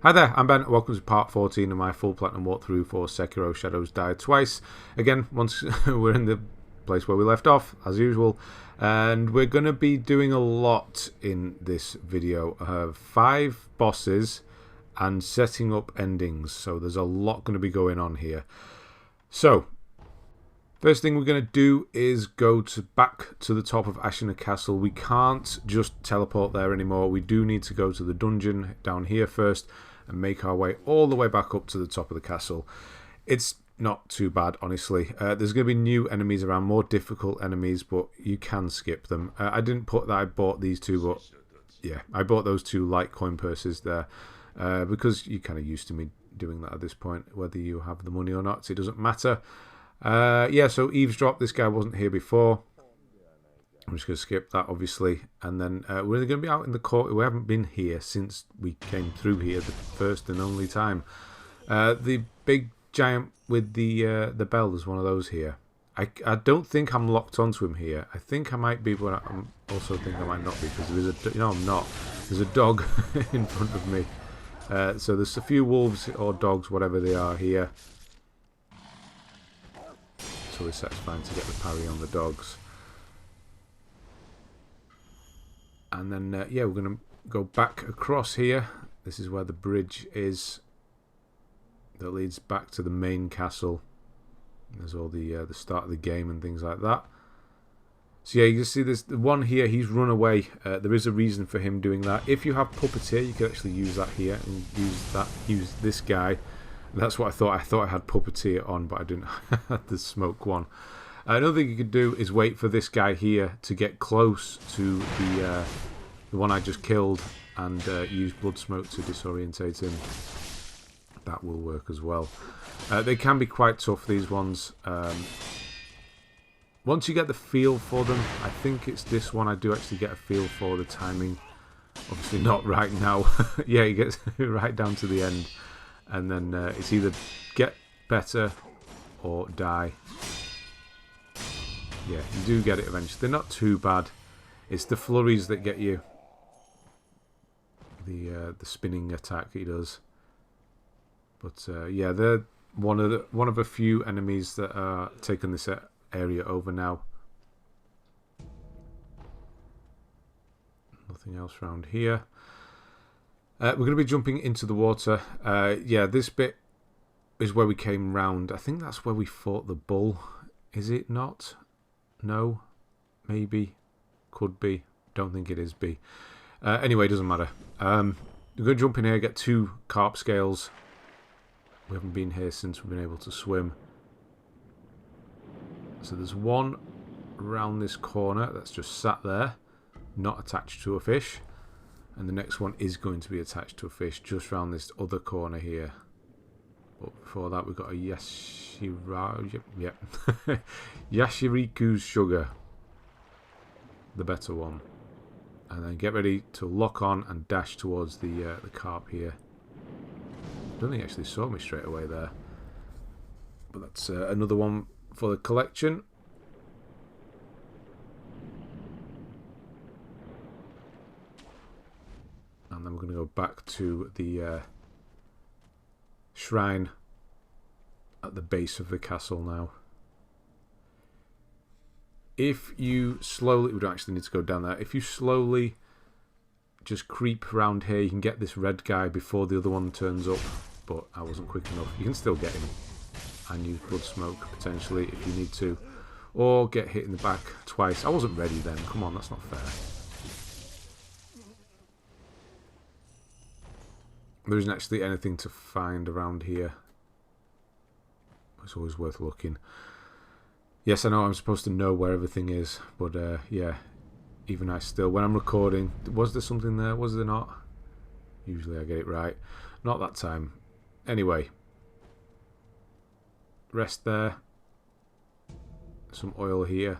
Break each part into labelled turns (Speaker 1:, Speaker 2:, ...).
Speaker 1: Hi there, I'm Ben. Welcome to part 14 of my full platinum walkthrough for Sekiro Shadows Die Twice. Again, once we're in the place where we left off, as usual, and we're going to be doing a lot in this video. I have 5 bosses and setting up endings, so there's a lot going to be going on here. So, first thing we're going to do is go back to the top of Ashina Castle. We can't just teleport there anymore. We do need to go to the dungeon down here first and make our way all the way back up to the top of the castle. It's not too bad, honestly. There's going to be new enemies around, more difficult enemies, but you can skip them. I didn't put that I bought these two, but yeah, I bought those 2 light coin purses there because you're kind of used to me doing that at this point, whether you have the money or not. It doesn't matter. Yeah, so eavesdrop. This guy wasn't here before. I'm just going to skip that, obviously. And then we're going to be out in the court. We haven't been here since we came through here the first and only time. The big giant with the bell, there's one of those here. I don't think I'm locked onto him here. I think I might be, but I also think I might not be, because there is a... No, I'm not. There's a dog in front of me. So there's a few wolves or dogs, whatever they are, here. So we're satisfying to get the parry on the dogs. And then, yeah, we're going to go back across here. This is where the bridge is that leads back to the main castle. There's all the start of the game and things like that. So yeah, you can see there's the one here, he's run away. There is a reason for him doing that. If you have Puppeteer, you can actually use that here and use this guy. That's what I thought. I thought I had Puppeteer on, but I didn't have the smoke one. Another thing you could do is wait for this guy here to get close to the one I just killed and use blood smoke to disorientate him. That will work as well. They can be quite tough, these ones. Once you get the feel for them, I think it's this one I do actually get a feel for the timing. Obviously not right now. Yeah, he gets right down to the end. And then it's either get better or die. Yeah, you do get it eventually. They're not too bad. It's the flurries that get you. The spinning attack he does. But yeah, they're one of a few enemies that are taking this area over now. Nothing else around here. We're going to be jumping into the water. Yeah, this bit is where we came round. I think that's where we fought the bull. Is it not? No? Maybe? Could be. Don't think it is B. Anyway, it doesn't matter. We're going to jump in here, get 2 carp scales. We haven't been here since we've been able to swim. So there's one around this corner that's just sat there, not attached to a fish. And the next one is going to be attached to a fish just around this other corner here. But before that, we've got a Yashiriku's sugar. The better one. And then get ready to lock on and dash towards the carp here. I don't think he actually saw me straight away there. But that's another one for the collection. And then we're going to go back to the shrine at the base of the castle now. If you slowly... We don't actually need to go down there. If you slowly just creep around here, you can get this red guy before the other one turns up. But I wasn't quick enough. You can still get him. And use blood smoke, potentially, if you need to. Or get hit in the back twice. I wasn't ready then. Come on, that's not fair. There isn't actually anything to find around here. It's always worth looking. Yes, I know I'm supposed to know where everything is, but yeah, even I still, when I'm recording, was there something there? Was there not? Usually I get it right. Not that time. Anyway, rest there. Some oil here.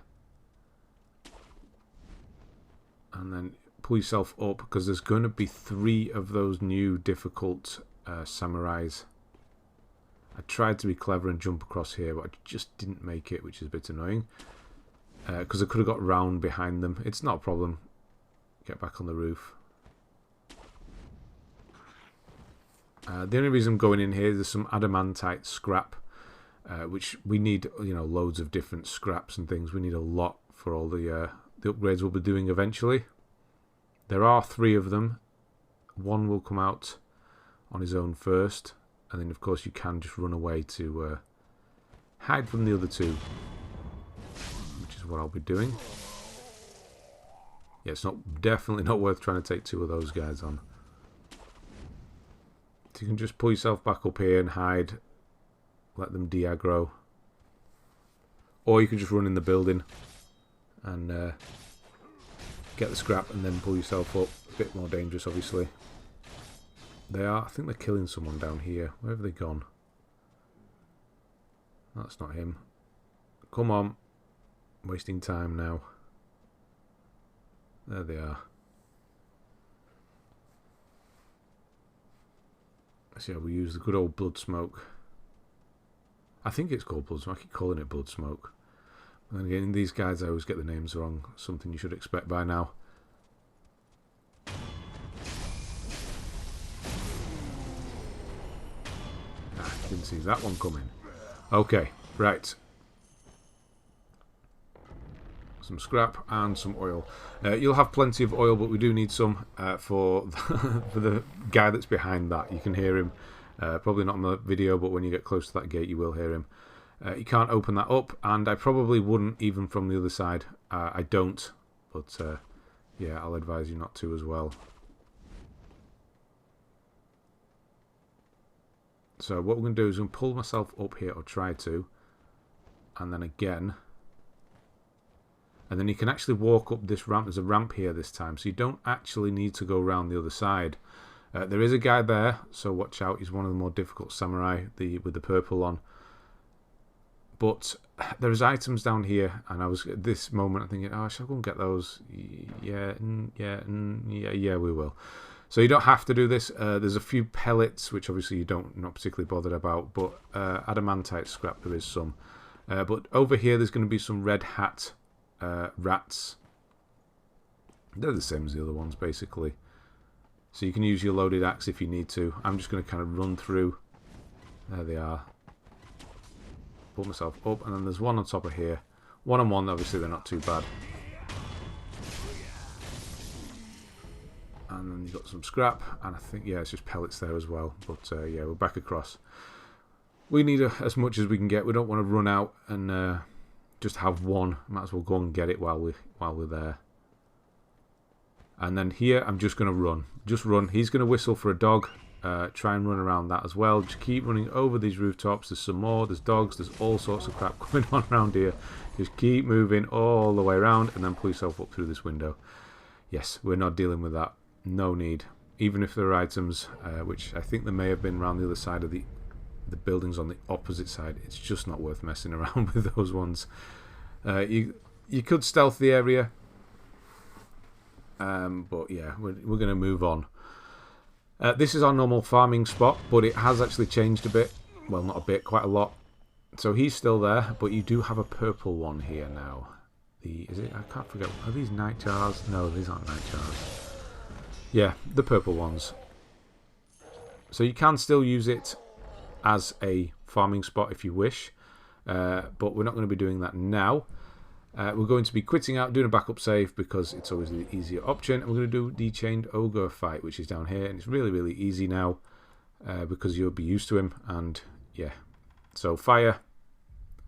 Speaker 1: And then pull yourself up, because there's going to be 3 of those new difficult samurais. I tried to be clever and jump across here, but I just didn't make it, which is a bit annoying. Because I could have got round behind them. It's not a problem. Get back on the roof. The only reason I'm going in here, there's some Adamantite Scrap, which we need, loads of different scraps and things. We need a lot for all the upgrades we'll be doing eventually. There are 3 of them. One will come out on his own first, and then of course you can just run away to hide from the other 2, which is what I'll be doing. Yeah, it's definitely not worth trying to take 2 of those guys on. So you can just pull yourself back up here and hide, let them de-aggro, or you can just run in the building and get the scrap and then pull yourself up. A bit more dangerous, obviously. I think they're killing someone down here. Where have they gone? That's not him. Come on. Wasting time now. There they are. Let's see how we use the good old blood smoke. I think it's called blood smoke. I keep calling it blood smoke. And then again, these guys, I always get the names wrong. Something you should expect by now. Didn't see that one coming. Okay, right. Some scrap and some oil. You'll have plenty of oil, but we do need some for for the guy that's behind that. You can hear him. Probably not on the video, but when you get close to that gate, you will hear him. You can't open that up, and I probably wouldn't even from the other side. I don't, but yeah, I'll advise you not to as well. So what we're going to do is I'm going to pull myself up here, or try to, and then again. And then you can actually walk up this ramp. There's a ramp here this time, so you don't actually need to go around the other side. There is a guy there, so watch out. He's one of the more difficult samurai, with the purple on. But there's items down here, and I was at this moment I'm thinking, oh, shall I go and get those? Yeah, we will. So you don't have to do this. There's a few pellets, which obviously not particularly bothered about, but adamantite scrap there is some. But over here there's going to be some red hat rats. They're the same as the other ones basically. So you can use your loaded axe if you need to. I'm just going to kind of run through. There they are. Pull myself up, and then there's one on top of here. 1-on-1, obviously they're not too bad. And then you've got some scrap, and I think, yeah, it's just pellets there as well. But yeah, we're back across. We need as much as we can get. We don't want to run out and just have one. Might as well go and get it while we're there. And then here, I'm just going to run. Just run. He's going to whistle for a dog. Try and run around that as well. Just keep running over these rooftops. There's some more. There's dogs. There's all sorts of crap going on around here. Just keep moving all the way around and then pull yourself up through this window. Yes, we're not dealing with that. No need. Even if there are items, which I think there may have been around the other side of the buildings on the opposite side, it's just not worth messing around with those ones. You could stealth the area, but yeah, we're going to move on. This is our normal farming spot, but it has actually changed a bit. Well, not a bit, quite a lot. So he's still there, but you do have a purple one here now. Is it? I can't forget. Are these nightjars? No, these aren't nightjars. Yeah, the purple ones. So you can still use it as a farming spot if you wish, but we're not going to be doing that now. We're going to be quitting out, doing a backup save because it's always the easier option. And we're going to do the Chained Ogre fight, which is down here, and it's really, really easy now because you'll be used to him. And yeah, so fire,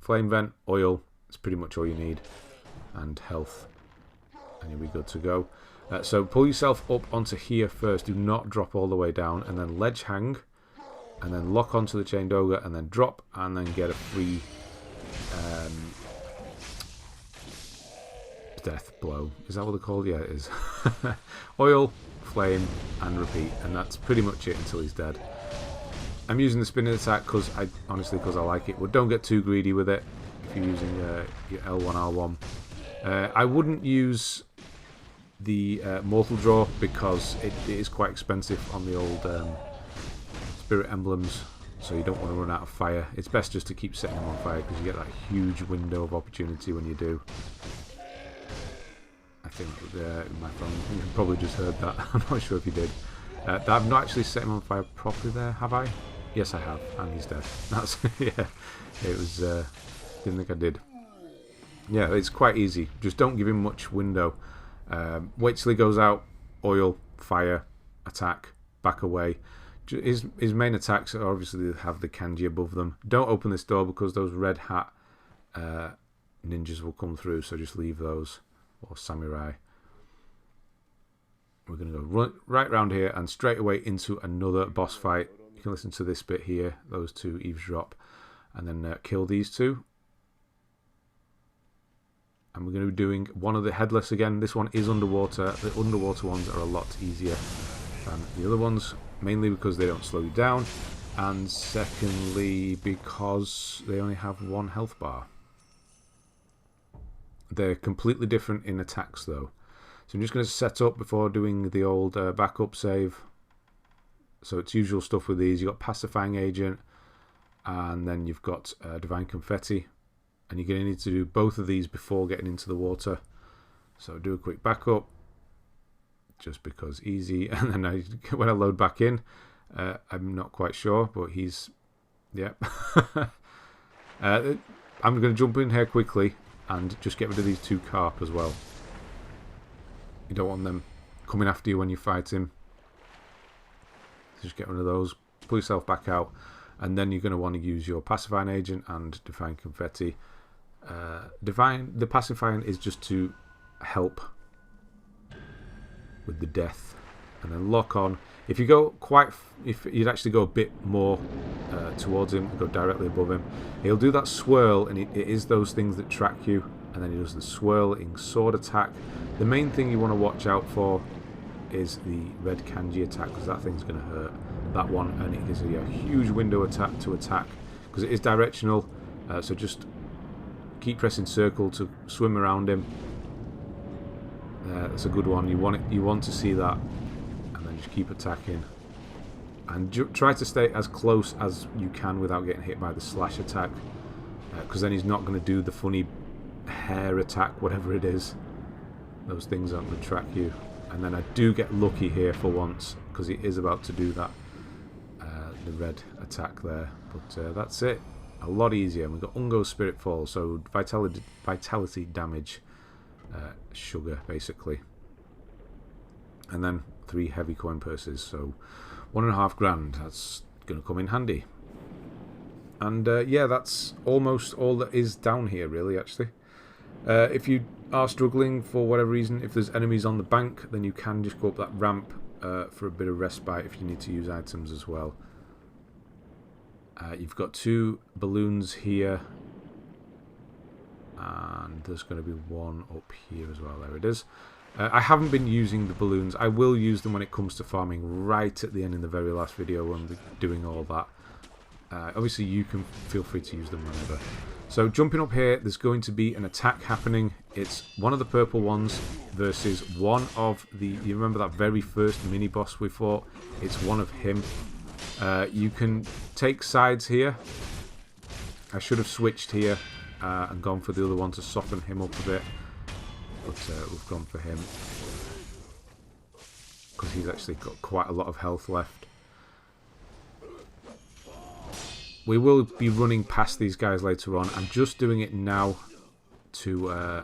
Speaker 1: flame vent, oil, it's pretty much all you need, and health, and you'll be good to go. So pull yourself up onto here first. Do not drop all the way down, and then ledge hang, and then lock onto the Chained Ogre, and then drop, and then get a free death blow. Is that what they're called? Yeah, it is. Oil, flame, and repeat, and that's pretty much it until he's dead. I'm using the spinning attack because I like it. But don't get too greedy with it if you're using your L1, R1. I wouldn't use the mortal draw because it is quite expensive on the old spirit emblems, so you don't want to run out of fire. It's best just to keep setting them on fire because you get that huge window of opportunity when you do. I think my phone, you probably just heard that. I'm not sure if you did. I've not actually set him on fire properly there, have I? Yes, I have, and he's dead. That's yeah. It was. Didn't think I did. Yeah, it's quite easy. Just don't give him much window. Wait till he goes out. Oil, fire, attack, back away. His main attacks are obviously have the kanji above them. Don't open this door because those red hat ninjas will come through. So just leave those, or samurai. We're going to go right round here and straight away into another boss fight. You can listen to this bit here. Those two eavesdrop, and then kill these two. And we're going to be doing one of the Headless again. This one is underwater. The underwater ones are a lot easier than the other ones, mainly because they don't slow you down, and secondly because they only have one health bar. They're completely different in attacks though. So I'm just going to set up before doing the old backup save. So it's usual stuff with these. You've got Pacifying Agent, and then you've got Divine Confetti. And you're going to need to do both of these before getting into the water. So do a quick backup, just because easy. And then when I load back in, I'm not quite sure, but he's, yeah. I'm going to jump in here quickly and just get rid of these two Carp as well. You don't want them coming after you when you fight him. Just get rid of those. Pull yourself back out. And then you're going to want to use your Pacifying Agent and Divine Confetti. The pacifying is just to help with the death, and then lock on. If you go if you'd actually go a bit more towards him, go directly above him, he'll do that swirl, and it is those things that track you, and then he does the swirling sword attack. The main thing you want to watch out for is the red kanji attack, because that thing's going to hurt. That one, and it gives you a huge window attack to attack, because it is directional, so just keep pressing circle to swim around him. That's a good one. You want to see that, and then just keep attacking, and try to stay as close as you can without getting hit by the slash attack, because then he's not going to do the funny hair attack, whatever it is. Those things aren't going to track you. And then I do get lucky here for once, because he is about to do that, the red attack there. But that's it. A lot easier. And we've got Ungo Spiritfall, so vitality damage, sugar basically. And then 3 heavy coin purses, so 1.5 grand. That's going to come in handy. And yeah, that's almost all that is down here, really, actually. If you are struggling for whatever reason, if there's enemies on the bank, then you can just go up that ramp for a bit of respite if you need to use items as well. You've got 2 balloons here, and there's going to be one up here as well. There it is. I haven't been using the balloons. I will use them when it comes to farming right at the end in the very last video when we're doing all that. Obviously you can feel free to use them whenever. So jumping up here, there's going to be an attack happening. It's one of the purple ones versus one of the... You remember that very first mini boss we fought? It's one of him. You can take sides here. I should have switched here and gone for the other one to soften him up a bit. But we've gone for him, because he's actually got quite a lot of health left. We will be running past these guys later on. I'm just doing it now to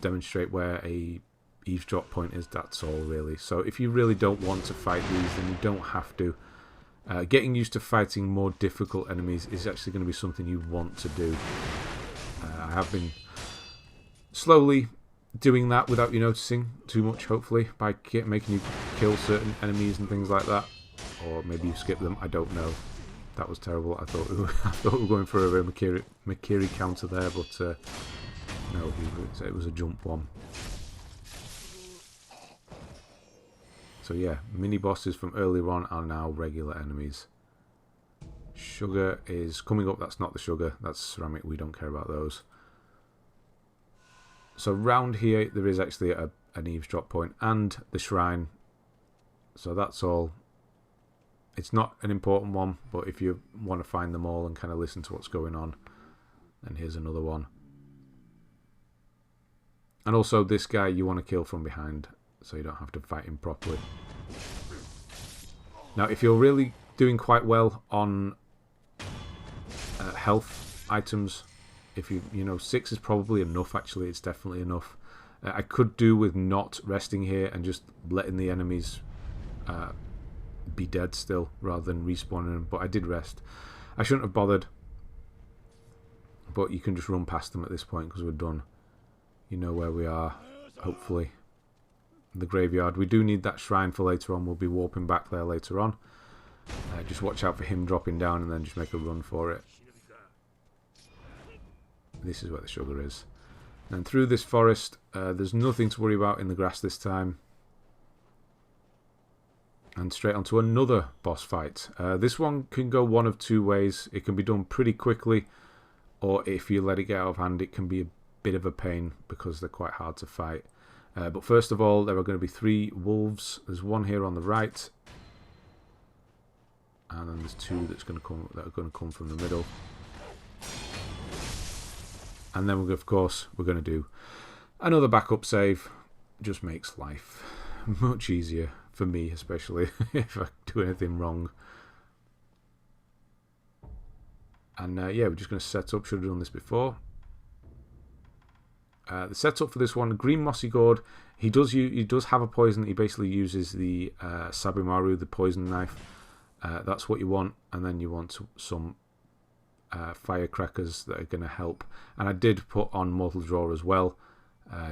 Speaker 1: demonstrate where a eavesdrop point is. That's all, really. So if you really don't want to fight these, then you don't have to. Getting used to fighting more difficult enemies is actually going to be something you want to do. I have been slowly doing that without you noticing too much, hopefully, by making you kill certain enemies and things like that. Or maybe you skip them, I don't know. That was terrible. I thought we were going for a Makiri counter there, but no, it was a jump one. So yeah, mini bosses from earlier on are now regular enemies. Sugar is coming up. That's not the sugar. That's ceramic. We don't care about those. So round here there is actually an eavesdrop point and the shrine. So that's all. It's not an important one, but if you want to find them all and kind of listen to what's going on, then here's another one. And also this guy you want to kill from behind, so you don't have to fight him properly. Now, if you're really doing quite well on health items, if you know, 6 is probably enough. Actually, it's definitely enough. I could do with not resting here and just letting the enemies be dead still rather than respawning them, but I did rest. I shouldn't have bothered, but you can just run past them at this point because we're done. You know where we are, hopefully. The graveyard. We do need that shrine for later on. We'll be warping back there later on. Just watch out for him dropping down and then just make a run for it. This is where the sugar is. And through this forest, there's nothing to worry about in the grass this time. And straight onto another boss fight. This one can go one of two ways. It can be done pretty quickly, or if you let it get out of hand, it can be a bit of a pain because they're quite hard to fight. But first of all, there are going to be 3 wolves. There's one here on the right, and then there's 2 that are going to come from the middle. And then, of course, we're going to do another backup save. Just makes life much easier for me, especially if I do anything wrong. And yeah, we're just going to set up. Should have done this before. The setup for this one, Green Mossy Gourd. He does have a poison. He basically uses the Sabimaru, the poison knife. That's what you want, and then you want some firecrackers that are going to help. And I did put on Mortal Draw as well,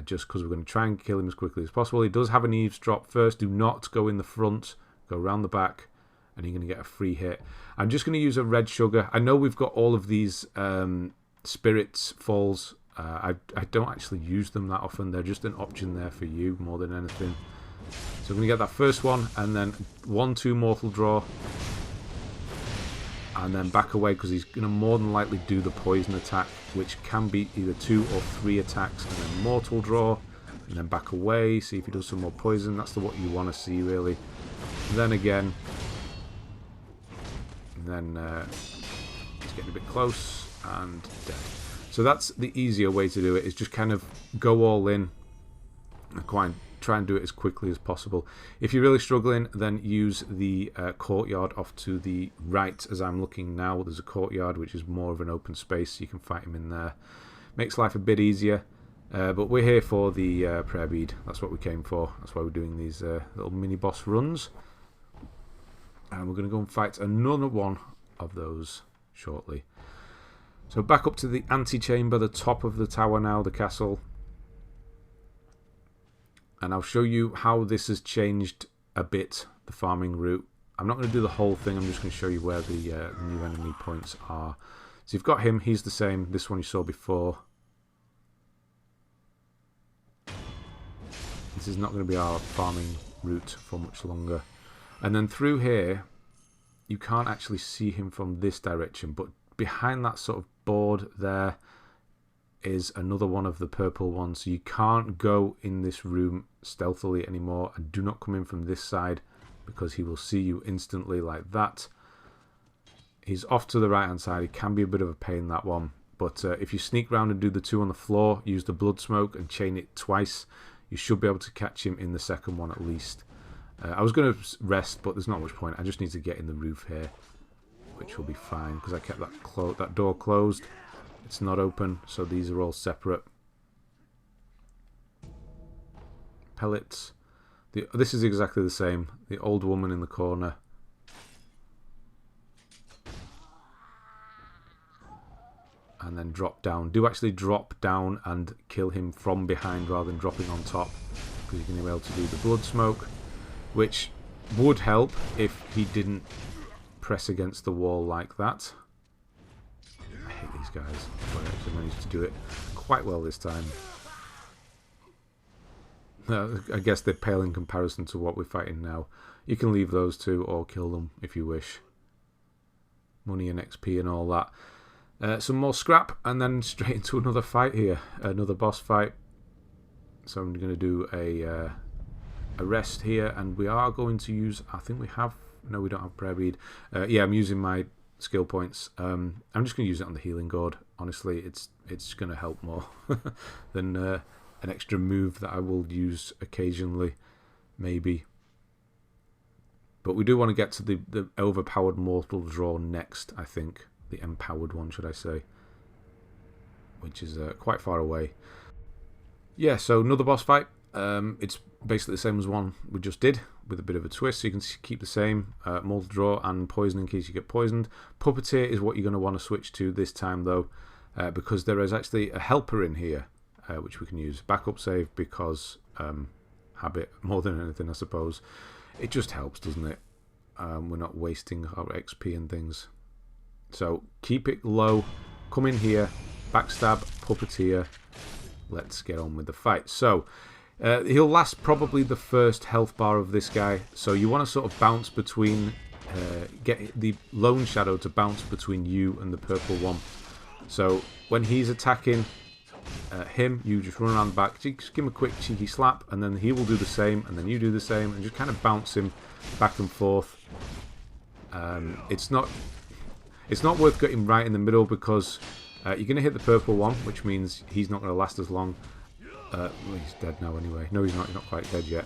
Speaker 1: just because we're going to try and kill him as quickly as possible. He does have an eavesdrop first. Do not go in the front. Go around the back, and you're going to get a free hit. I'm just going to use a red sugar. I know we've got all of these Spiritfalls. I don't actually use them that often. They're just an option there for you more than anything. So I'm going to get that first one, and then 1-2 Mortal Draw, and then back away because he's going to more than likely do the poison attack, which can be either 2 or 3 attacks, and then Mortal Draw, and then back away, see if he does some more poison. That's what you want to see, really. And then again, and then he's getting a bit close and dead. So that's the easier way to do it, is just kind of go all in and try and do it as quickly as possible. If you're really struggling, then use the courtyard off to the right. As I'm looking now, there's a courtyard which is more of an open space, so you can fight him in there. Makes life a bit easier, but we're here for the prayer bead. That's what we came for. That's why we're doing these little mini boss runs, and we're going to go and fight another one of those shortly. So back up to the antechamber, the top of the tower now, the castle. And I'll show you how this has changed a bit, the farming route. I'm not going to do the whole thing, I'm just going to show you where the new enemy points are. So you've got him, he's the same, this one you saw before. This is not going to be our farming route for much longer. And then through here, you can't actually see him from this direction, but behind that sort of board there is another one of the purple ones. So you can't go in this room stealthily anymore, and do not come in from this side because he will see you instantly like that. He's off to the right hand side. It can be a bit of a pain, that one, but if you sneak round and do the 2 on the floor, use the blood smoke and chain it twice, you should be able to catch him in the second one at least. I was going to rest, but there's not much point. I just need to get in the roof here, which will be fine because I kept that door closed. It's not open, so these are all separate. Pellets. This is exactly the same. The old woman in the corner. And then drop down. Do actually drop down and kill him from behind rather than dropping on top, because you're going to be able to do the blood smoke, which would help if he didn't press against the wall like that. I hate these guys, but I actually managed to do it quite well this time. I guess they're pale in comparison to what we're fighting now. You can leave those 2 or kill them if you wish. Money and XP and all that. Some more scrap, and then straight into another fight here. Another boss fight. So I'm going to do a rest here, and we are going to use, I think we have, no, we don't have prayer bead. Yeah, I'm using my skill points. I'm just going to use it on the healing gourd. Honestly, it's going to help more than an extra move that I will use occasionally, maybe. But we do want to get to the overpowered mortal draw next, I think. The empowered one, should I say. Which is quite far away. Yeah, so another boss fight. It's basically the same as one we just did, with a bit of a twist. So you can keep the same mortal draw and poison in case you get poisoned. Puppeteer is what you're going to want to switch to this time, though, because there is actually a helper in here, which we can use. Backup save because habit, more than anything, I suppose. It just helps, doesn't it? We're not wasting our XP and things. So keep it low. Come in here. Backstab, puppeteer. Let's get on with the fight. So he'll last probably the first health bar of this guy. So you want to sort of bounce between, get the lone shadow to bounce between you and the purple one. So when he's attacking him, you just run around the back, just give him a quick cheeky slap, and then he will do the same, and then you do the same, and just kind of bounce him back and forth. It's not worth getting right in the middle because you're going to hit the purple one, which means he's not going to last as long. Well, he's dead now anyway. No, he's not quite dead yet.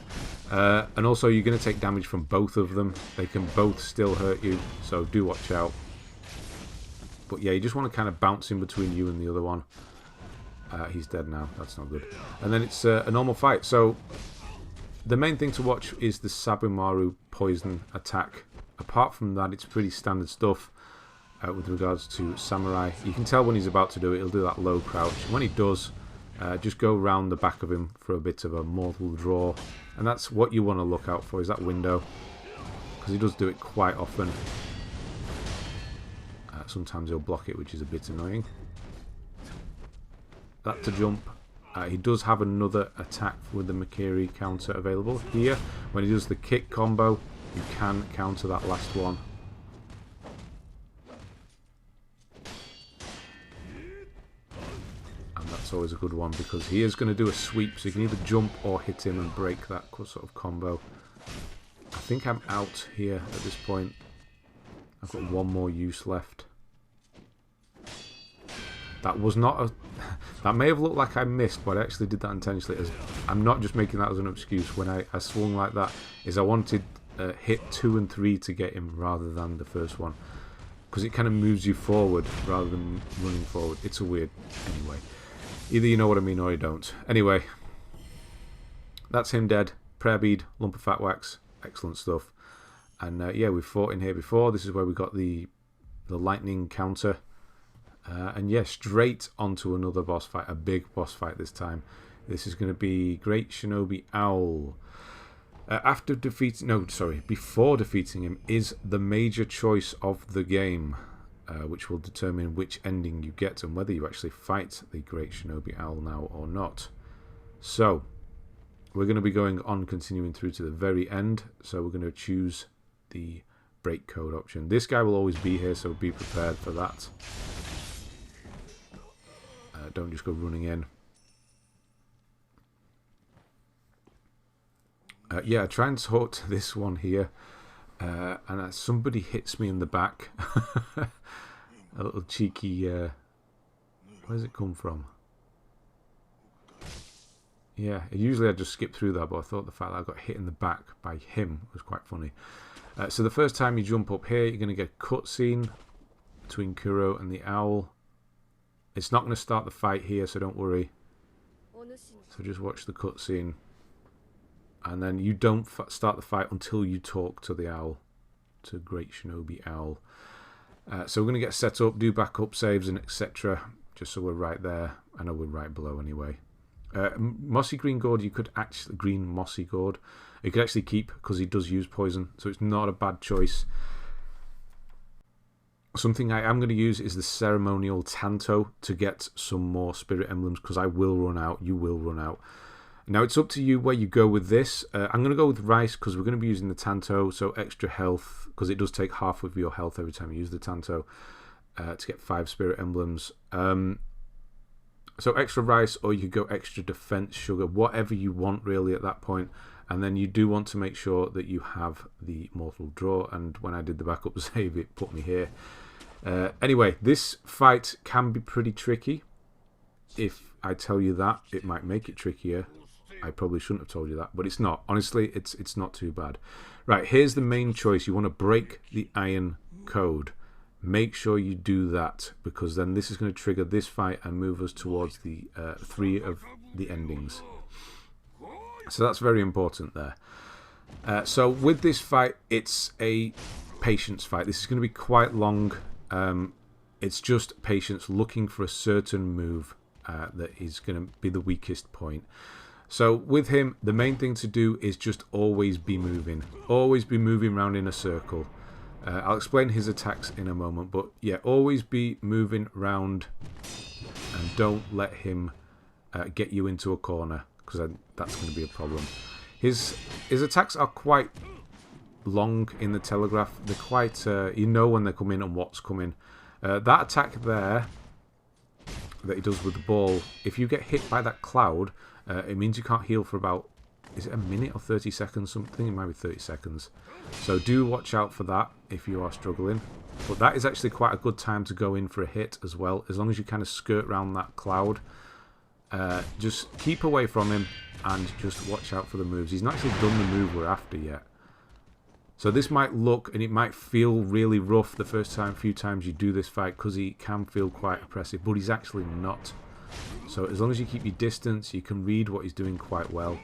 Speaker 1: And also you're going to take damage from both of them. They can both still hurt you, so do watch out. But yeah, you just want to kind of bounce in between you and the other one. He's dead now. That's not good. And then it's a normal fight. So the main thing to watch is the Sabumaru poison attack. Apart from that, it's pretty standard stuff with regards to Samurai. You can tell when he's about to do it. He'll do that low crouch. When he does, just go round the back of him for a bit of a mortal draw. And that's what you want to look out for, is that window. Because he does do it quite often. Sometimes he'll block it, which is a bit annoying. That to jump. He does have another attack with the Makiri counter available here. When he does the kick combo, you can counter that last one. And that's always a good one because he is going to do a sweep, so you can either jump or hit him and break that sort of combo. I think I'm out here at this point. I've got one more use left. That was not a... That may have looked like I missed, but I actually did that intentionally. I'm not just making that as an excuse. When I swung like that, is I wanted hit 2 and 3 to get him rather than the first one. Because it kind of moves you forward rather than running forward. It's a weird... Anyway. Either you know what I mean or you don't. Anyway. That's him dead. Prayer bead, lump of fat wax. Excellent stuff. And yeah, we've fought in here before. This is where we got the lightning counter. And yeah, straight onto another boss fight, a big boss fight this time. This is going to be Great Shinobi Owl. Before defeating him is the major choice of the game, which will determine which ending you get and whether you actually fight the Great Shinobi Owl now or not. So, we're going to be going on continuing through to the very end, so we're going to choose the break code option. This guy will always be here, so be prepared for that. Don't just go running in. Yeah, try and sort this one here. And somebody hits me in the back. A little cheeky... where does it come from? Yeah, usually I just skip through that, but I thought the fact that I got hit in the back by him was quite funny. So the first time you jump up here, you're going to get a cutscene between Kuro and the owl. It's not going to start the fight here, so don't worry. So just watch the cutscene. And then you don't start the fight until you talk to the owl. To Great Shinobi Owl. So we're going to get set up, do backup saves and etc. Just so we're right there. I know we're right below anyway. Mossy Green Gourd, you could actually... Green Mossy Gourd. You could actually keep, because he does use poison. So it's not a bad choice. Something I am going to use is the Ceremonial Tanto to get some more Spirit Emblems, because I will run out, you will run out. Now it's up to you where you go with this. I'm going to go with Rice, because we're going to be using the Tanto, so extra health, because it does take half of your health every time you use the Tanto to get 5 Spirit Emblems. So extra Rice, or you could go extra Defense Sugar, whatever you want really at that point. And then you do want to make sure that you have the Mortal Draw, and when I did the backup save, it put me here. Anyway, this fight can be pretty tricky. If I tell you that, it might make it trickier. I probably shouldn't have told you that, but it's not. Honestly, it's not too bad. Right, here's the main choice. You want to break the iron code. Make sure you do that, because then this is going to trigger this fight and move us towards the 3 of the endings. So that's very important there. So with this fight, it's a patience fight. This is going to be quite long. It's just patience looking for a certain move that is going to be the weakest point. So with him, the main thing to do is just always be moving. Always be moving around in a circle. I'll explain his attacks in a moment, but yeah, always be moving around and don't let him get you into a corner, because that's going to be a problem. His attacks are quite long in the telegraph. They're quite, you know when they're coming and what's coming. That attack there that he does with the ball, if you get hit by that cloud, it means you can't heal for about, is it a minute or 30 seconds? Something, it might be 30 seconds. So do watch out for that if you are struggling. But that is actually quite a good time to go in for a hit as well, as long as you kind of skirt around that cloud. Just keep away from him and just watch out for the moves. He's not actually done the move we're after yet. So this might look and it might feel really rough the first few times you do this fight, because he can feel quite oppressive, but he's actually not. So as long as you keep your distance, you can read what he's doing quite well.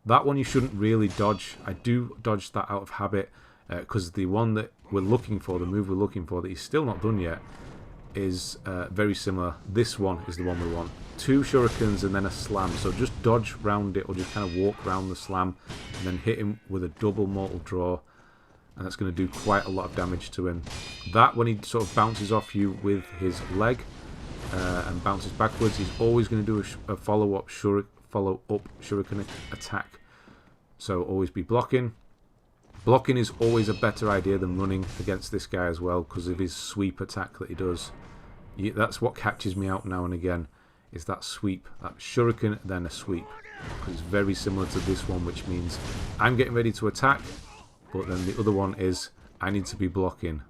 Speaker 1: That one you shouldn't really dodge. I do dodge that out of habit, because the one that we're looking for, the move we're looking for that he's still not done yet, is very similar. This one is the one we want. 2 shurikens and then a slam. So just dodge round it, or just kind of walk around the slam and then hit him with a double mortal draw. And that's going to do quite a lot of damage to him. That, when he sort of bounces off you with his leg and bounces backwards, he's always going to do a follow-up shuriken attack. So always be blocking. Blocking is always a better idea than running against this guy as well, because of his sweep attack that he does. That's what catches me out now and again, is that sweep. That shuriken, then a sweep. Because it's very similar to this one, which means I'm getting ready to attack, but then the other one is I need to be blocking.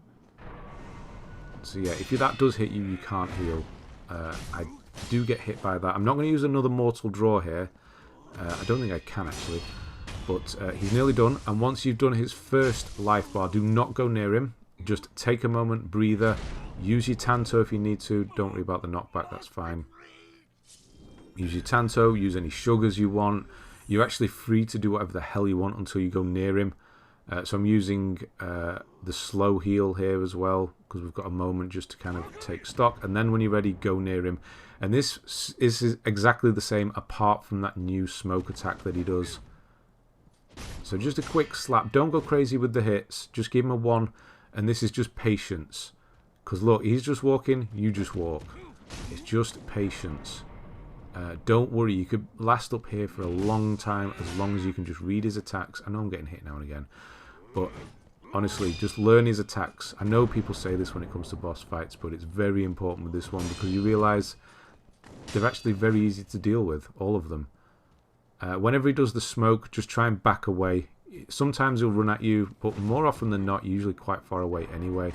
Speaker 1: So yeah, if that does hit you, you can't heal. I do get hit by that. I'm not going to use another mortal draw here. I don't think I can actually. But he's nearly done. And once you've done his first life bar, do not go near him. Just take a moment, breather. Use your Tanto if you need to. Don't worry about the knockback, that's fine. Use your Tanto, use any sugars you want. You're actually free to do whatever the hell you want until you go near him. So I'm using the slow heal here as well, because we've got a moment just to kind of take stock. And then when you're ready, go near him. And this is exactly the same, apart from that new smoke attack that he does. So just a quick slap. Don't go crazy with the hits. Just give him a 1. And this is just patience. Because look, he's just walking, you just walk. It's just patience. Don't worry, you could last up here for a long time, as long as you can just read his attacks. I know I'm getting hit now and again, but honestly, just learn his attacks. I know people say this when it comes to boss fights, but it's very important with this one, because you realise they're actually very easy to deal with, all of them. Whenever he does the smoke, just try and back away. Sometimes he'll run at you, but more often than not, usually quite far away anyway.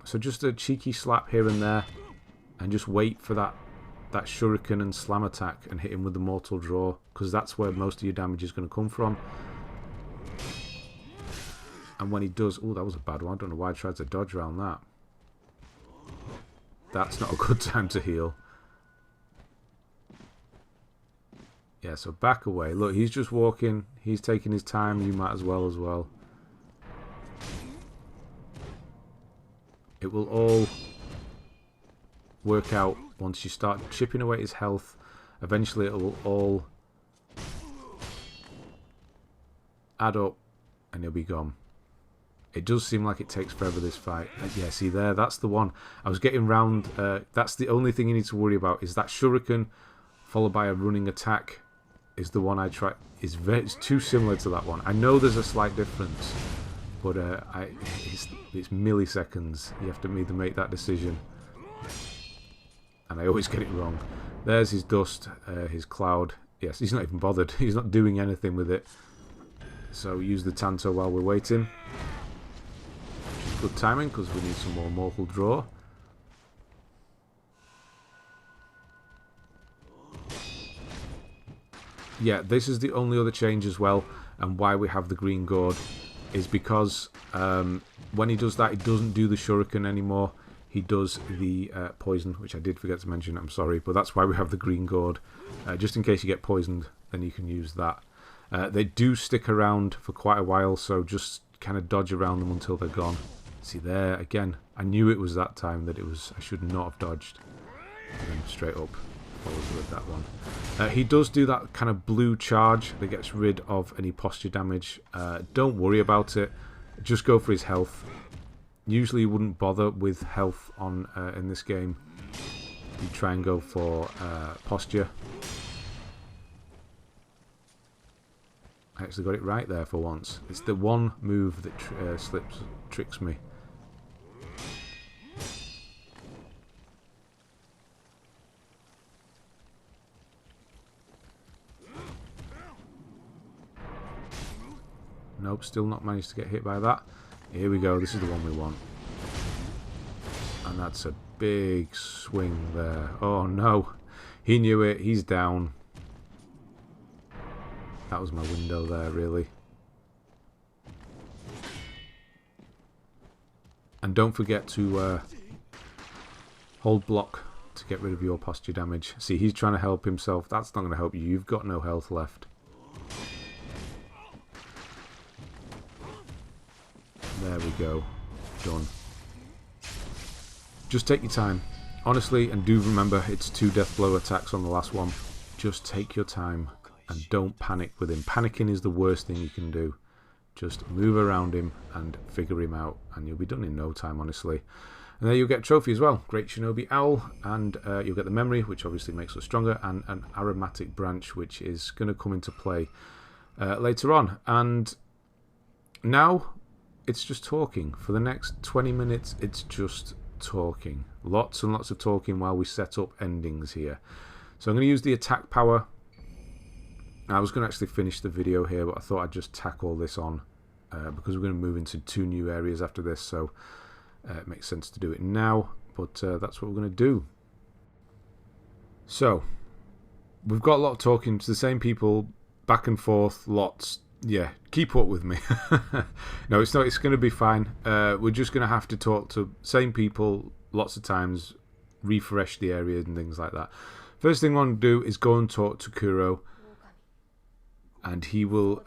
Speaker 1: So just a cheeky slap here and there, and just wait for that shuriken and slam attack and hit him with the mortal draw, because that's where most of your damage is going to come from. And when he does, oh, that was a bad one. I don't know why I tried to dodge around that. That's not a good time to heal. Yeah, so back away. Look, he's just walking. He's taking his time. You might as well. It will all work out once you start chipping away his health. Eventually it will all add up and he'll be gone. It does seem like it takes forever, this fight. Yeah, see there, that's the one. I was getting round. That's the only thing you need to worry about, is that shuriken followed by a running attack is the one I try. It's too similar to that one. I know there's a slight difference, but it's milliseconds. You have to either make that decision. And I always get it wrong. There's his dust, his cloud. Yes, he's not even bothered. He's not doing anything with it. So use the Tanto while we're waiting. Which is good timing, because we need some more mortal draw. yeah, this is the only other change as well, and why we have the green gourd is because when he does that, he doesn't do the shuriken anymore. He does the poison, which I did forget to mention, I'm sorry, but that's why we have the green gourd. Just in case you get poisoned, then you can use that. They do stick around for quite a while, so just kind of dodge around them until they're gone. See there, again, I knew it was that time that it was, I should not have dodged. And then straight up, follows with that one. He does do that kind of blue charge that gets rid of any posture damage. Don't worry about it, just go for his health. Usually you wouldn't bother with health on in this game. You try and go for posture. I actually got it right there for once. It's the one move that tricks me. Nope, still not managed to get hit by that. Here we go, this is the one we want. And that's a big swing there. Oh no, he knew it, he's down. That was my window there, really. And don't forget to hold block to get rid of your posture damage. See, he's trying to help himself. That's not going to help you. You've got no health left. There we go. Done. Just take your time. Honestly, and do remember, it's 2 death blow attacks on the last one. Just take your time. And don't panic with him. Panicking is the worst thing you can do. Just move around him and figure him out, and you'll be done in no time, honestly. And there you'll get a trophy as well. Great Shinobi Owl, and you'll get the memory, which obviously makes us stronger, and an aromatic branch, which is going to come into play later on. And now it's just talking. For the next 20 minutes, it's just talking. Lots and lots of talking while we set up endings here. So I'm going to use the attack power. I was going to actually finish the video here, but I thought I'd just tack all this on because we're going to move into 2 new areas after this, so it makes sense to do it now, but that's what we're going to do. So, we've got a lot of talking to the same people, back and forth, lots. Yeah, keep up with me. No, it's not. It's going to be fine. We're just going to have to talk to same people lots of times, refresh the area and things like that. First thing I want to do is go and talk to Kuro. And he will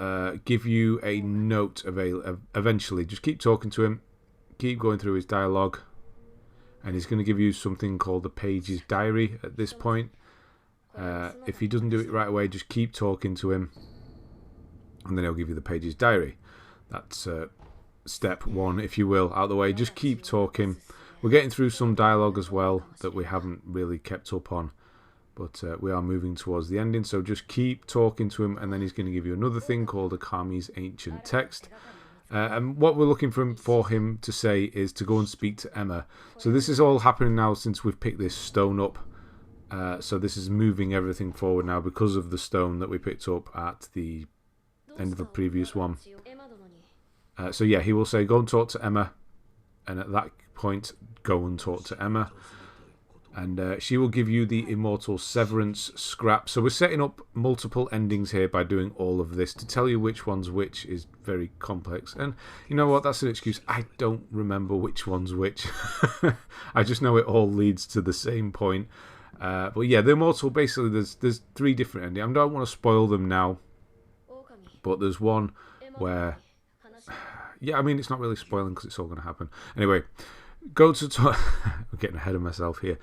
Speaker 1: give you a note eventually. Just keep talking to him. Keep going through his dialogue. And he's going to give you something called the Page's Diary at this point. If he doesn't do it right away, just keep talking to him. And then he'll give you the Page's Diary. That's step 1, if you will, out of the way. Just keep talking. We're getting through some dialogue as well that we haven't really kept up on. But we are moving towards the ending, so just keep talking to him, and then he's going to give you another thing called Okami's Ancient Text. And what we're looking for him to say is to go and speak to Emma. So this is all happening now since we've picked this stone up. So this is moving everything forward now because of the stone that we picked up at the end of the previous one. So yeah, he will say, go and talk to Emma. And at that point, go and talk to Emma. And she will give you the Immortal Severance scrap. So we're setting up multiple endings here by doing all of this. To tell you which one's which is very complex. And you know what? That's an excuse. I don't remember which one's which. I just know it all leads to the same point. But yeah, the Immortal, basically, there's 3 different endings. I don't want to spoil them now. But there's one where... Yeah, I mean, it's not really spoiling because it's all going to happen. Anyway... Go to I'm getting ahead of myself here.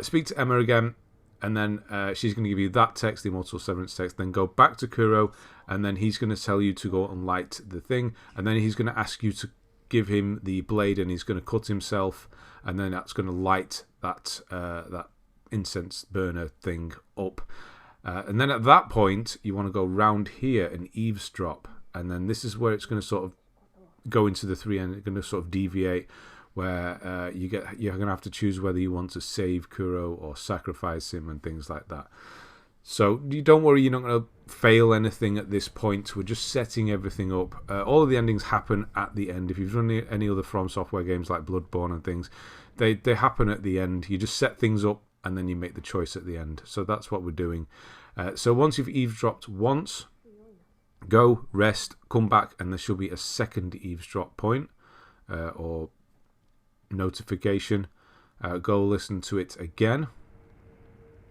Speaker 1: Speak to Emma again, and then she's going to give you that text, the Immortal Severance text. Then go back to Kuro, and then he's going to tell you to go and light the thing, and then he's going to ask you to give him the blade, and he's going to cut himself, and then that's going to light that that incense burner thing up. And then at that point, you want to go round here and eavesdrop, and then this is where it's going to sort of go into the 3 and it's going to sort of deviate. Where you're going to have to choose whether you want to save Kuro or sacrifice him and things like that. So you don't worry, you're not going to fail anything at this point. We're just setting everything up. All of the endings happen at the end. If you've run any other From Software games like Bloodborne and things, they happen at the end. You just set things up and then you make the choice at the end. So that's what we're doing. So once you've eavesdropped once, go, rest, come back, and there should be a second eavesdrop point or notification. Go listen to it again,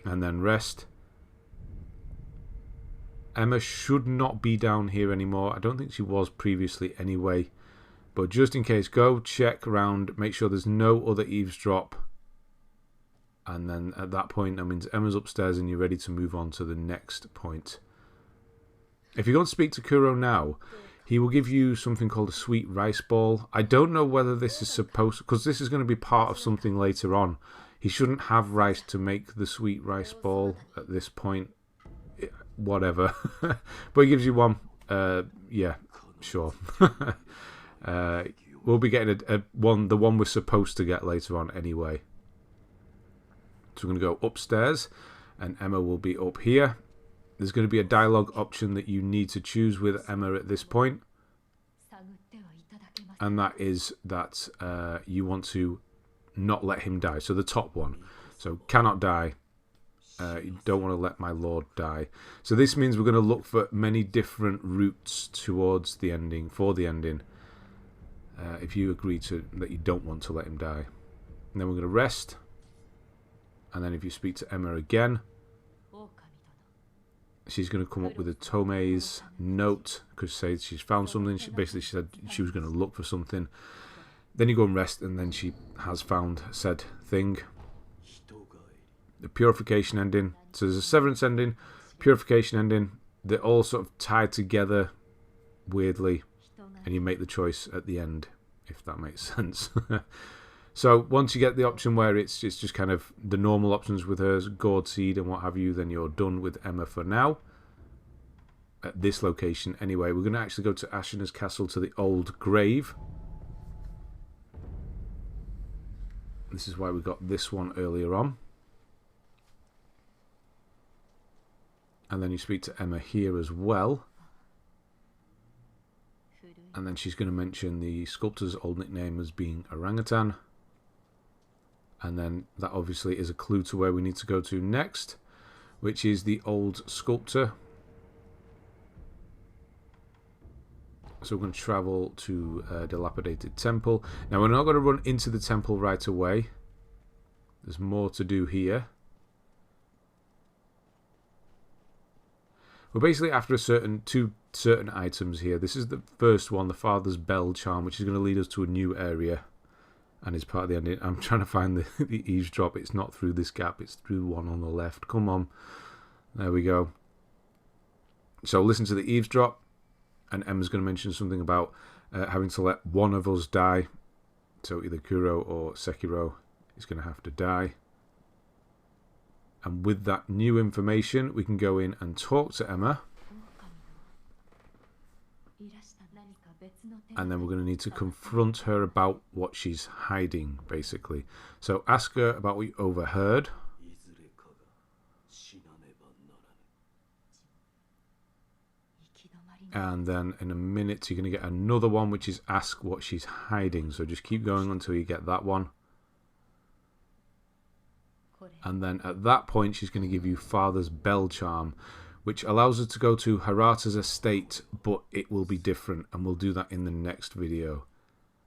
Speaker 1: and then rest. Emma should not be down here anymore. I don't think she was previously anyway. But just in case, go check around, make sure there's no other eavesdrop. And then at that point, that means Emma's upstairs and you're ready to move on to the next point. If you go and speak to Kuro now, he will give you something called a sweet rice ball. I don't know whether this is supposed... because this is going to be part of something later on. He shouldn't have rice to make the sweet rice ball at this point. Whatever. But he gives you one. Yeah, sure. We'll be getting the one we're supposed to get later on anyway. So we're going to go upstairs, and Emma will be up here. There's going to be a dialogue option that you need to choose with Emma at this point. And that is that you want to not let him die. So the top one. So cannot die. You don't want to let my lord die. So this means we're going to look for many different routes towards the ending, for the ending. If you agree to that you don't want to let him die. And then we're going to rest. And then if you speak to Emma again, she's going to come up with a Tomoe's note, because she's found something. Basically, she said she was going to look for something. Then you go and rest, and then she has found said thing. The purification ending. So there's a severance ending, purification ending. They're all sort of tied together weirdly, and you make the choice at the end, if that makes sense. So once you get the option where it's just kind of the normal options with hers, gourd seed and what have you, then you're done with Emma for now. At this location anyway, we're going to actually go to Ashina's castle, to the old grave. This is why we got this one earlier on. And then you speak to Emma here as well. And then she's going to mention the sculptor's old nickname as being orangutan. And then that obviously is a clue to where we need to go to next, which is the old sculptor. So we're going to travel to a dilapidated temple. Now we're not going to run into the temple right away. There's more to do here. We're basically after two certain items here. This is the first one, the Father's Bell Charm, which is going to lead us to a new area. And is part of the ending. I'm trying to find the eavesdrop. It's not through this gap. It's through one on the left. Come on. There we go. So listen to the eavesdrop. And Emma's going to mention something about having to let one of us die. So either Kuro or Sekiro is going to have to die. And with that new information, we can go in and talk to Emma. And then we're going to need to confront her about what she's hiding, basically. So ask her about what you overheard. And then in a minute, you're going to get another one, which is ask what she's hiding. So just keep going until you get that one. And then at that point, she's going to give you Father's Bell Charm, which allows us to go to Harata's estate, but it will be different, and we'll do that in the next video.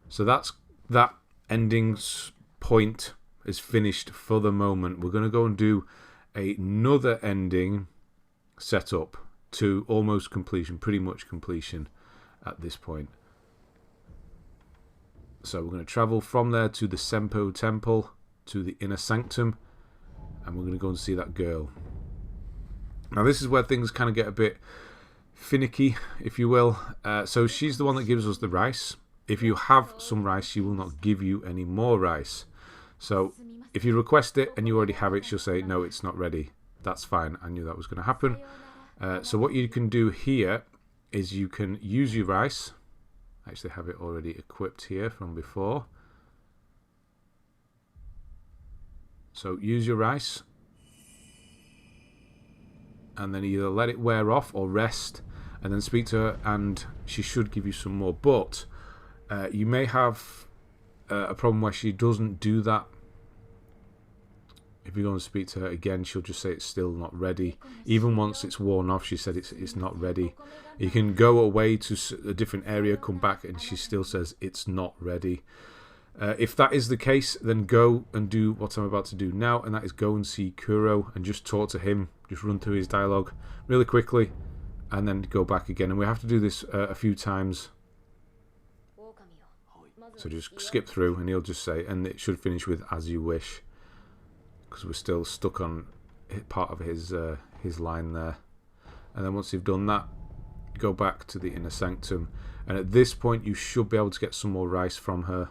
Speaker 1: So that ending's point is finished for the moment. We're going to go and do another ending setup to almost completion, pretty much completion at this point. So we're going to travel from there to the Senpo Temple, to the Inner Sanctum, and we're going to go and see that girl. Now this is where things kind of get a bit finicky, if you will. So she's the one that gives us the rice. If you have some rice, she will not give you any more rice. So if you request it and you already have it, she'll say, no, it's not ready. That's fine. I knew that was going to happen. So what you can do here is you can use your rice. I actually have it already equipped here from before. So use your rice. And then either let it wear off or rest, and then speak to her, and she should give you some more. But you may have a problem where she doesn't do that. if you go and speak to her again, she'll just say it's still not ready. Even once it's worn off, she said it's not ready. You can go away to a different area, come back, and she still says it's not ready. If that is the case, then go and do what I'm about to do now, and that is go and see Kuro and just talk to him. Just run through his dialogue really quickly, and then go back again. And we have to do this a few times. So just skip through, and he'll just say, and it should finish with "as you wish," because we're still stuck on part of his line there. And then once you've done that, go back to the inner sanctum, and at this point you should be able to get some more rice from her.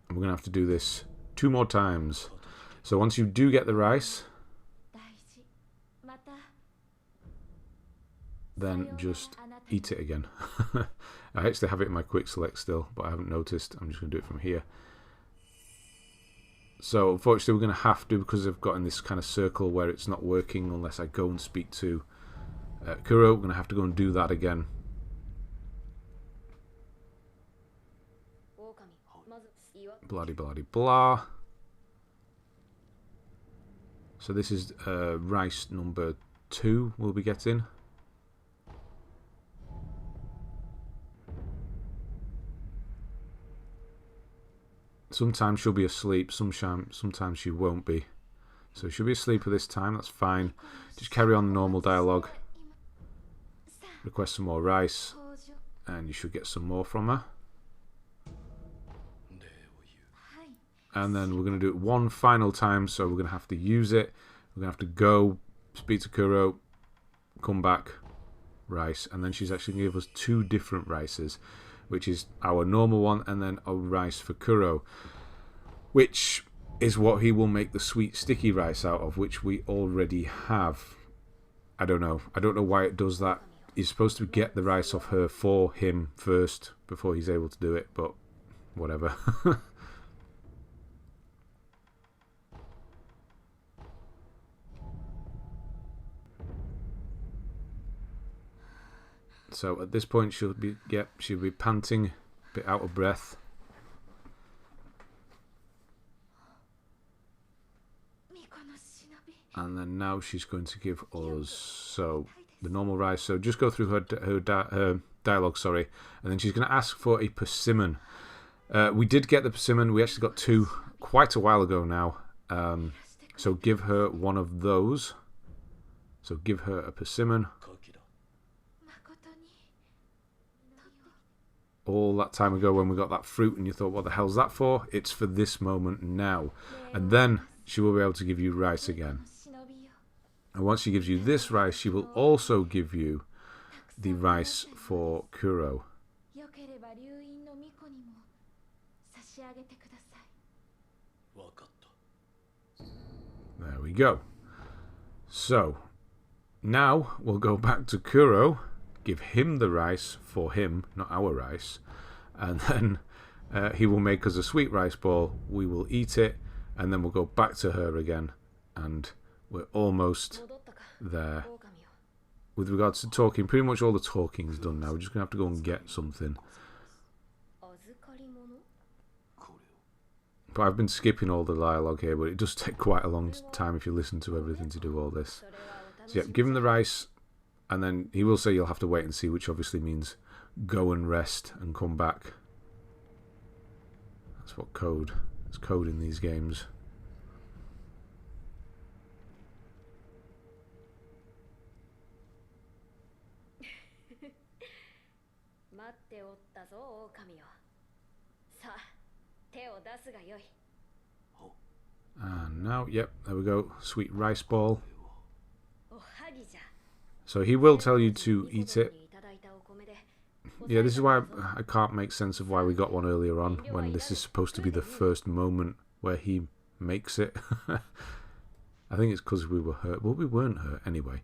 Speaker 1: And we're going to have to do this 2 more times. So once you do get the rice, then just eat it again. I actually have it in my quick select still, but I haven't noticed. I'm just going to do it from here. So unfortunately we're going to have to, because I've got in this kind of circle where it's not working unless I go and speak to Kuro. We're going to have to go and do that again. Bloody bloody blah. So this is rice number 2 we'll be getting. Sometimes she'll be asleep, sometimes she won't be. So she'll be asleep at this time, that's fine. Just carry on the normal dialogue. Request some more rice, and you should get some more from her. And then we're going to do it 1 final time, so we're going to have to use it. We're going to have to go, speak to Kuro, come back, rice. And then she's actually going to give us 2 different rices, which is our normal one and then a rice for Kuro, which is what he will make the sweet sticky rice out of, which we already have. I don't know why it does that. He's supposed to get the rice off her for him first before he's able to do it, but whatever. So at this point she'll be panting, a bit out of breath. And then now she's going to give us the normal rice. So just go through her dialogue, sorry, and then she's going to ask for a persimmon. We did get the persimmon. We actually got 2 quite a while ago now. So give her one of those. So give her a persimmon. All that time ago when we got that fruit and you thought, what the hell's that for? It's for this moment now. And then she will be able to give you rice again. And once she gives you this rice, she will also give you the rice for Kuro. There we go. So, now we'll go back to Kuro. Give him the rice for him, not our rice, and then he will make us a sweet rice ball. We will eat it, and then we'll go back to her again, and we're almost there. With regards to talking, pretty much all the talking is done now. We're just going to have to go and get something. But I've been skipping all the dialogue here, but it does take quite a long time if you listen to everything to do all this. So yeah, give him the rice. And then he will say you'll have to wait and see, which obviously means go and rest and come back. That's what code. It's code in these games. And now, yep, there we go. Sweet rice ball. So he will tell you to eat it. Yeah, this is why I can't make sense of why we got one earlier on, when this is supposed to be the first moment where he makes it. I think it's because we were hurt. Well, we weren't hurt anyway.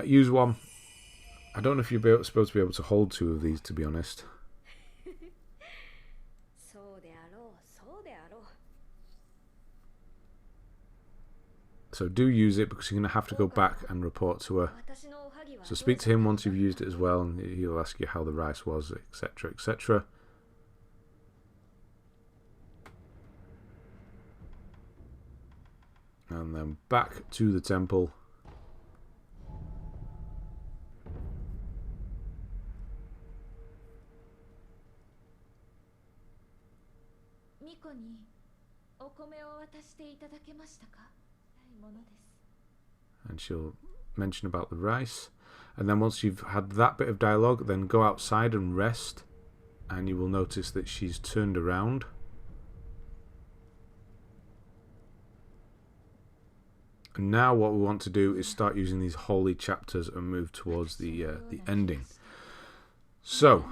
Speaker 1: Use one. I don't know if you're supposed to be able to hold 2 of these, to be honest. So do use it, because you're going to have to go back and report to her. So speak to him once you've used it as well, and he'll ask you how the rice was, etc, etc. And then back to the temple. And she'll mention about the rice. And then once you've had that bit of dialogue, then go outside and rest. And you will notice that she's turned around. And now what we want to do is start using these holy chapters and move towards the ending. So,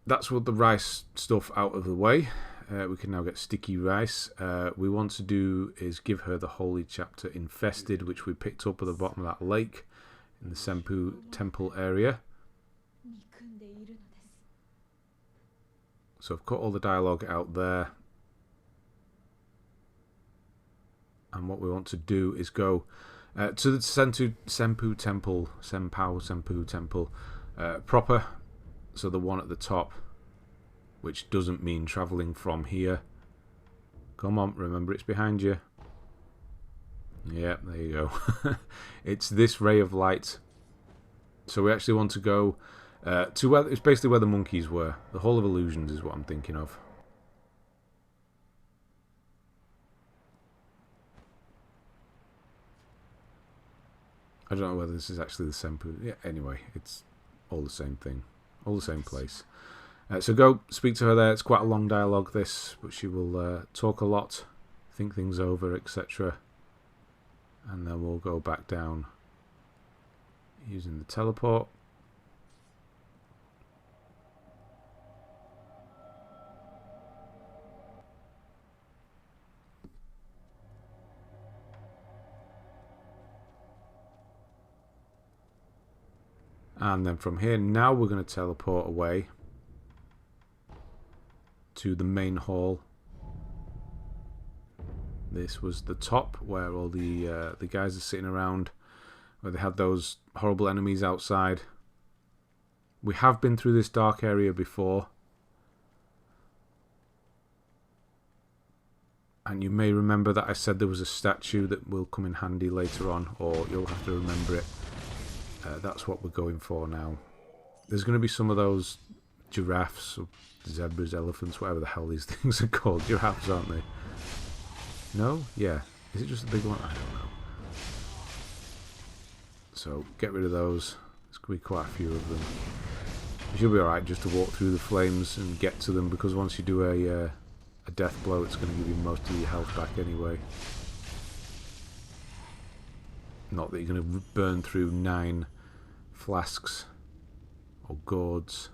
Speaker 1: that's what the rice stuff out of the way. We can now get sticky rice. We want to do is give her the holy chapter Infested, which we picked up at the bottom of that lake in the Senpu temple area. So I've cut all the dialogue out there. And what we want to do is go to the Senpu temple proper. So the one at the top, which doesn't mean travelling from here. Come on, remember it's behind you. Yeah, there you go. It's this ray of light. So we actually want to go to where it's basically where the monkeys were. The Hall of Illusions is what I'm thinking of. I don't know whether this is actually the Senpu. Yeah, anyway, it's all the same thing. All the same place. So go speak to her there. It's quite a long dialogue, this, but she will talk a lot, think things over, etc. And then we'll go back down using the teleport. And then from here, now we're going to teleport away to the main hall. This was the top where all the guys are sitting around, where they had those horrible enemies outside. We have been through this dark area before. And you may remember that I said there was a statue that will come in handy later on, or you'll have to remember it. That's what we're going for now. There's going to be some of those giraffes, or zebras, elephants, whatever the hell these things are called. Giraffes, aren't they? No? Yeah. Is it just a big one? I don't know. So, get rid of those. There's going to be quite a few of them. You should be alright just to walk through the flames and get to them, because once you do a death blow, it's going to give you most of your health back anyway. Not that you're going to burn through 9 flasks or gourds.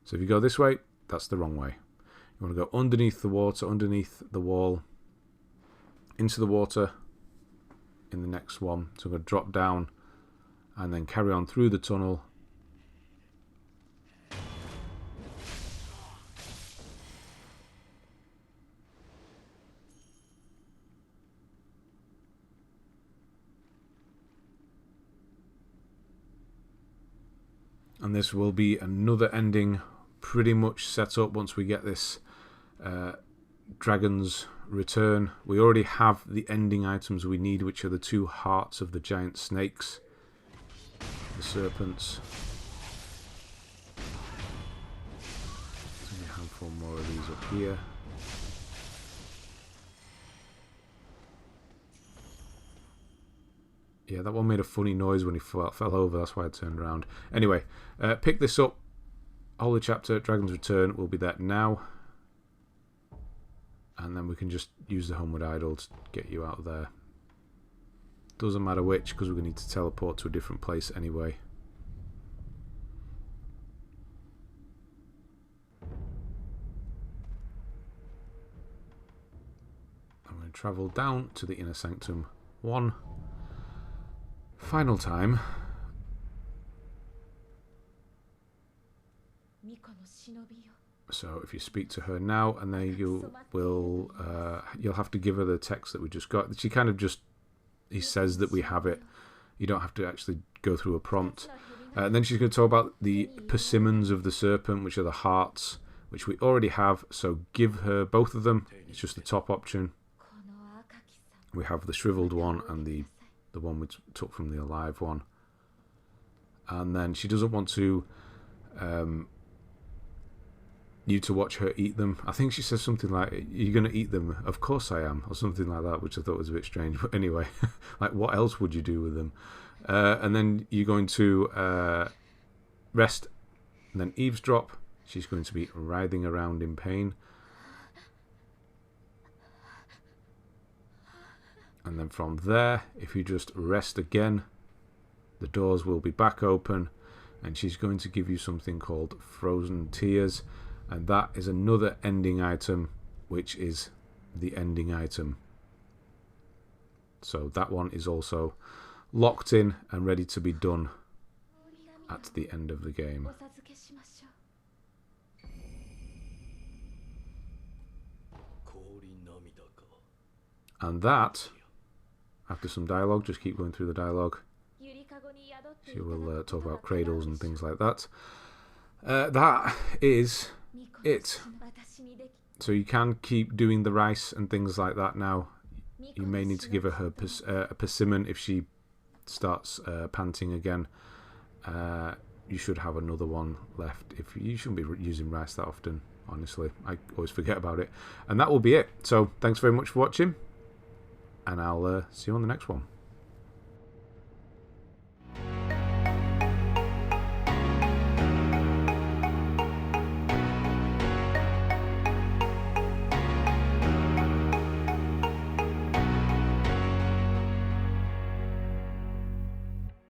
Speaker 1: So if you go this way, that's the wrong way. You want to go underneath the water, underneath the wall, into the water in the next one. So we're going to drop down and then carry on through the tunnel. And this will be another ending pretty much set up once we get this Dragon's Return. We already have the ending items we need, which are the 2 hearts of the giant snakes, the serpents. There's only a handful more of these up here. Yeah, that one made a funny noise when he fell over. That's why I turned around. Anyway, pick this up. Holy Chapter, Dragon's Return will be there now. And then we can just use the Homeward Idol to get you out of there. Doesn't matter which, because we're going to need to teleport to a different place anyway. I'm going to travel down to the Inner Sanctum 1 final time. So if you speak to her now, and then you'll have to give her the text that we just got. She kind of just, he says that we have it, You don't have to actually go through a prompt. And then she's going to talk about the persimmons of the serpent, which are the hearts, which we already have. So give her both of them. It's just the top option. We have the shriveled one and the one we took from the alive one. And then she doesn't want to you to watch her eat them. I think she says something like, "You're going to eat them?" "Of course I am," or something like that, which I thought was a bit strange. But anyway, like, what else would you do with them? And then you're going to rest and then eavesdrop. She's going to be writhing around in pain. And then from there, if you just rest again, the doors will be back open, and she's going to give you something called Frozen Tears, and that is another ending item, which is the ending item. So that one is also locked in and ready to be done at the end of the game. And that, after some dialogue, just keep going through the dialogue. She will talk about cradles and things like that. That is it. So you can keep doing the rice and things like that now. You may need to give her a persimmon if she starts panting again. You should have another one left. If you shouldn't be using rice that often, honestly. I always forget about it. And that will be it. So thanks very much for watching, and I'll see you on the next one.